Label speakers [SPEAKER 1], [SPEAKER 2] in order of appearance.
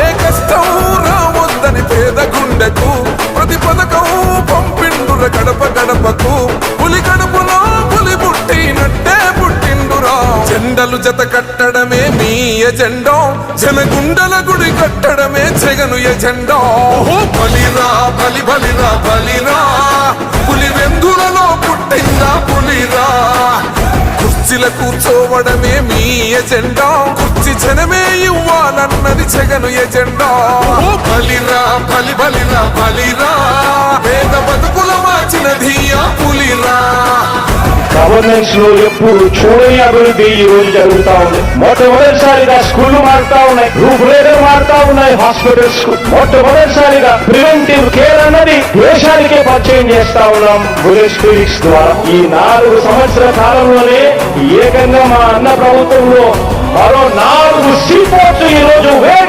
[SPEAKER 1] ఏ కష్టం రావద్దని పేద గుండెకు ప్రతి పథకం పంపిండుర గడప గడపకు పులి గడపలో పులి పుట్టినట్టే పుట్టిండురా జెండలు జత కట్టడమే మీ ఎజెండా జనగుండల గుడి కట్టడమే జగను ఎజెండా బలిరా బలి బలిరా బలిరా పులి వెందులలో పుట్టిందా పులిరా కుర్చీల కూర్చోవడమే మీ ఎజెండా కుర్చీ జనమే ఇవ్వాలన్నది జగను ఎజెండా బలిరా బలి బలిరా బలిరా పేద బతుకుల మార్చినది ఆ పులిరా
[SPEAKER 2] గవర్నెన్స్ లో ఎప్పుడు చూడని అభివృద్ధి ఈ రోజు జరుగుతా ఉంది. మొట్టమొదటిసారిగా స్కూళ్లు మారుతా ఉన్నాయి, రూపురేఖలు మారుతా ఉన్నాయి, హాస్పిటల్స్ మొట్టమొదటిసారిగా ప్రివెంటివ్ కేర్ అన్నది దేశానికే పరిచయం చేస్తా ఉన్నాం బుల్లెట్ క్లినిక్స్ ద్వారా. ఈ 4 సంవత్సరాల కాలంలోనే ఏకంగా మా అన్న ప్రభుత్వంలో మరో 4 సీపోర్ట్స్ ఈ రోజు వేగంగా